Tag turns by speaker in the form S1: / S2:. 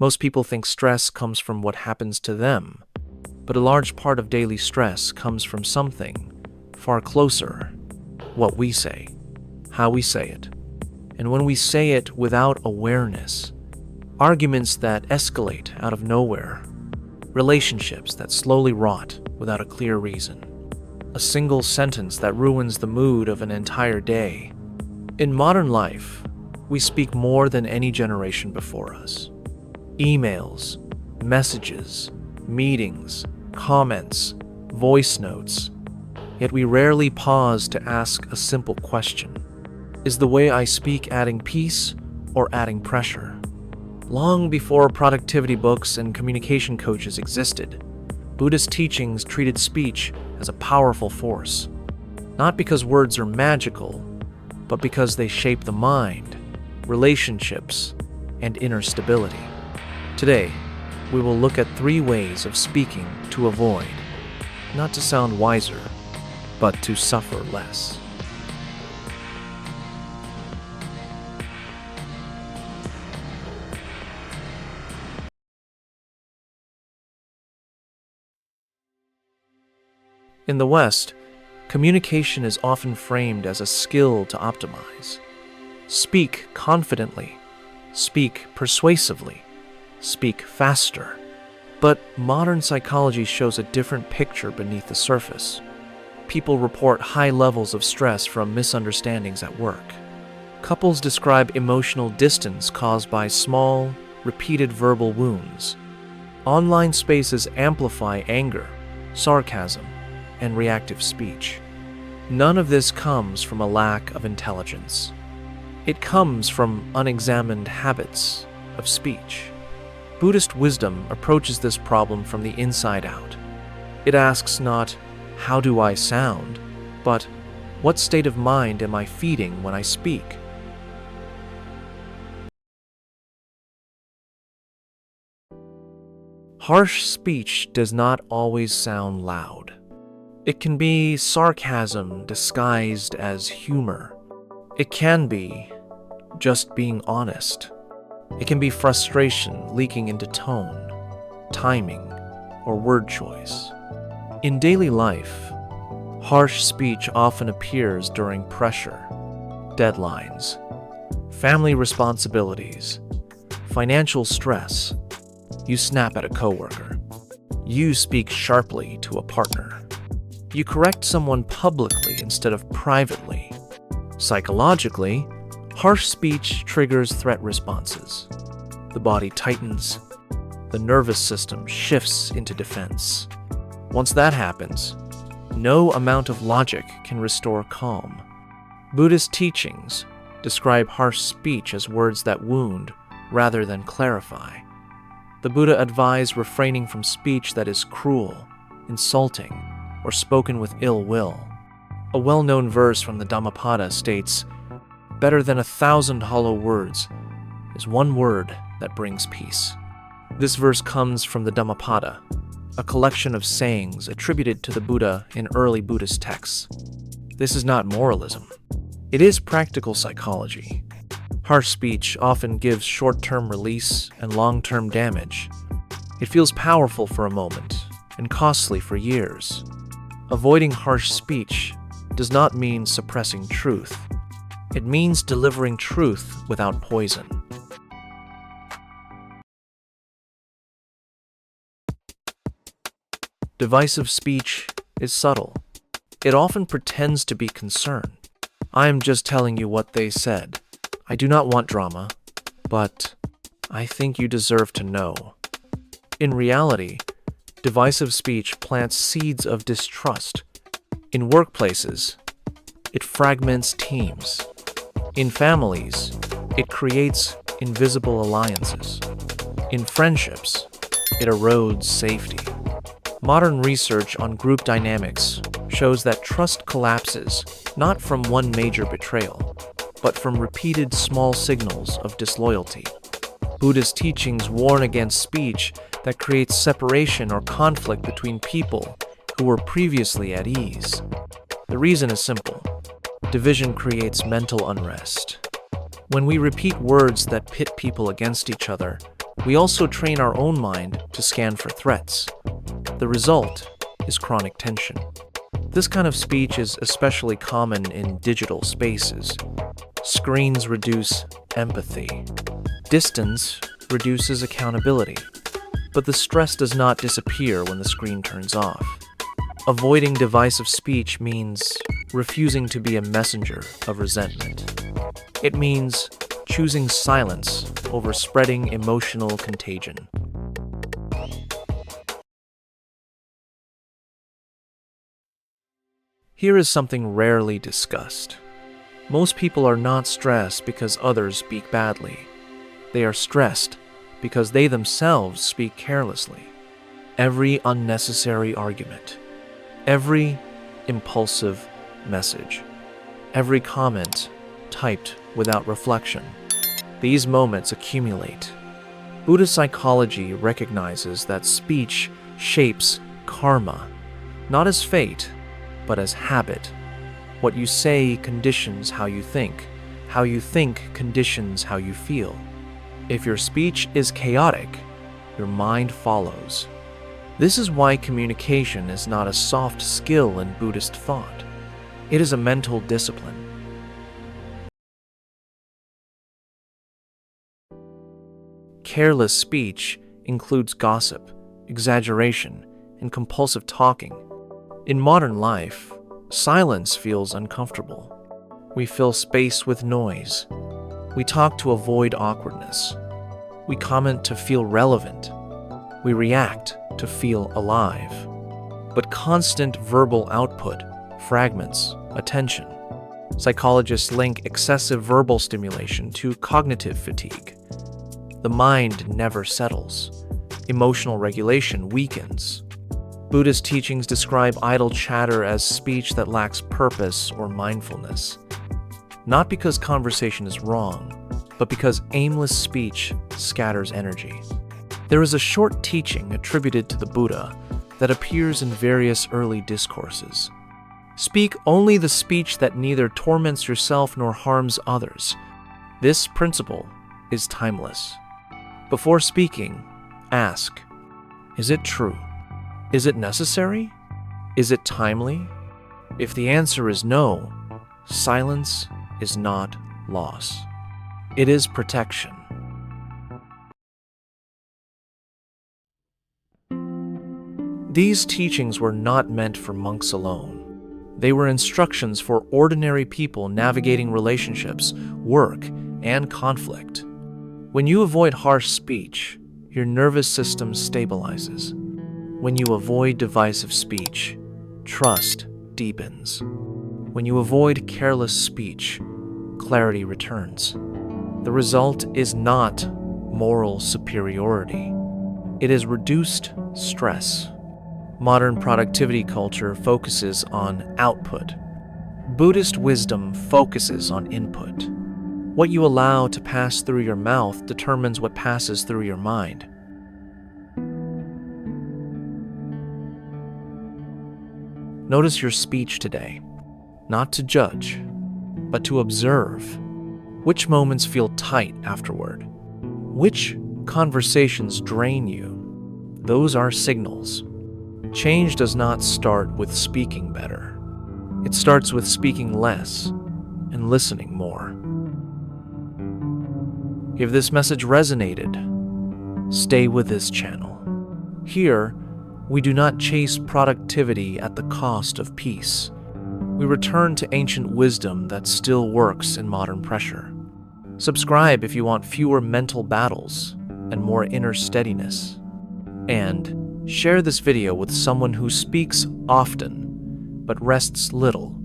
S1: Most people think stress comes from what happens to them, but a large part of daily stress comes from something far closer: what we say, how we say it, and when we say it without awareness. Arguments that escalate out of nowhere, relationships that slowly rot without a clear reason, a single sentence that ruins the mood of an entire day. In modern life, we speak more than any generation before us. Emails, messages, meetings, comments, voice notes. Yet we rarely pause to ask a simple question: is the way I speak adding peace or adding pressure? Long before productivity books and communication coaches existed, Buddhist teachings treated speech as a powerful force, not because words are magical, but because they shape the mind, relationships, and inner stability. Today, we will look at 3 ways of speaking to avoid, not to sound wiser, but to suffer less. In the West, communication is often framed as a skill to optimize. Speak confidently, speak persuasively, speak faster. But modern psychology shows a different picture beneath the surface. People report high levels of stress from misunderstandings at work. Couples describe emotional distance caused by small, repeated verbal wounds. Online spaces amplify anger, sarcasm, and reactive speech. None of this comes from a lack of intelligence. It comes from unexamined habits of speech. Buddhist wisdom approaches this problem from the inside out. It asks not, "How do I sound?" but, "What state of mind am I feeding when I speak?" Harsh speech does not always sound loud. It can be sarcasm disguised as humor. It can be just being honest. It can be frustration leaking into tone, timing, or word choice. In daily life, harsh speech often appears during pressure, deadlines, family responsibilities, financial stress. You snap at a coworker. You speak sharply to a partner. You correct someone publicly instead of privately. Psychologically, harsh speech triggers threat responses. The body tightens. The nervous system shifts into defense. Once that happens, no amount of logic can restore calm. Buddhist teachings describe harsh speech as words that wound rather than clarify. The Buddha advised refraining from speech that is cruel, insulting, or spoken with ill will. A well-known verse from the Dhammapada states, "Better than 1,000 hollow words is one word that brings peace." This verse comes from the Dhammapada, a collection of sayings attributed to the Buddha in early Buddhist texts. This is not moralism. It is practical psychology. Harsh speech often gives short-term release and long-term damage. It feels powerful for a moment and costly for years. Avoiding harsh speech does not mean suppressing truth. It means delivering truth without poison. Divisive speech is subtle. It often pretends to be concern. I am just telling you what they said. I do not want drama, but I think you deserve to know. In reality, divisive speech plants seeds of distrust. In workplaces, it fragments teams. In families, it creates invisible alliances. In friendships, it erodes safety. Modern research on group dynamics shows that trust collapses not from one major betrayal, but from repeated small signals of disloyalty. Buddhist teachings warn against speech that creates separation or conflict between people who were previously at ease. The reason is simple. Division creates mental unrest. When we repeat words that pit people against each other, We also train our own mind to scan for threats. The result is chronic tension. This kind of speech is especially common in digital spaces. Screens reduce empathy. Distance reduces accountability. But the stress does not disappear when the screen turns off. Avoiding divisive speech means refusing to be a messenger of resentment. It means choosing silence over spreading emotional contagion. Here is something rarely discussed. Most people are not stressed because others speak badly. They are stressed because they themselves speak carelessly. Every unnecessary argument, every impulsive message, every comment typed without reflection. These moments accumulate. Buddhist psychology recognizes that speech shapes karma, not as fate, but as habit. What you say conditions how you think conditions how you feel. If your speech is chaotic, your mind follows. This is why communication is not a soft skill in Buddhist thought. It is a mental discipline. Careless speech includes gossip, exaggeration, and compulsive talking. In modern life, silence feels uncomfortable. We fill space with noise. We talk to avoid awkwardness. We comment to feel relevant. We react to feel alive. But constant verbal output fragments attention. Psychologists link excessive verbal stimulation to cognitive fatigue. The mind never settles. Emotional regulation weakens. Buddhist teachings describe idle chatter as speech that lacks purpose or mindfulness. Not because conversation is wrong, but because aimless speech scatters energy. There is a short teaching attributed to the Buddha that appears in various early discourses. Speak only the speech that neither torments yourself nor harms others. This principle is timeless. Before speaking, ask, is it true? Is it necessary? Is it timely? If the answer is no, silence is not loss. It is protection. These teachings were not meant for monks alone. They were instructions for ordinary people navigating relationships, work, and conflict. When you avoid harsh speech, your nervous system stabilizes. When you avoid divisive speech, trust deepens. When you avoid careless speech, clarity returns. The result is not moral superiority. It is reduced stress. Modern productivity culture focuses on output. Buddhist wisdom focuses on input. What you allow to pass through your mouth determines what passes through your mind. Notice your speech today, not to judge, but to observe. Which moments feel tight afterward? Which conversations drain you? Those are signals. Change does not start with speaking better. It starts with speaking less and listening more. If this message resonated, stay with this channel. Here, we do not chase productivity at the cost of peace. We return to ancient wisdom that still works in modern pressure. Subscribe if you want fewer mental battles and more inner steadiness. And share this video with someone who speaks often but rests little.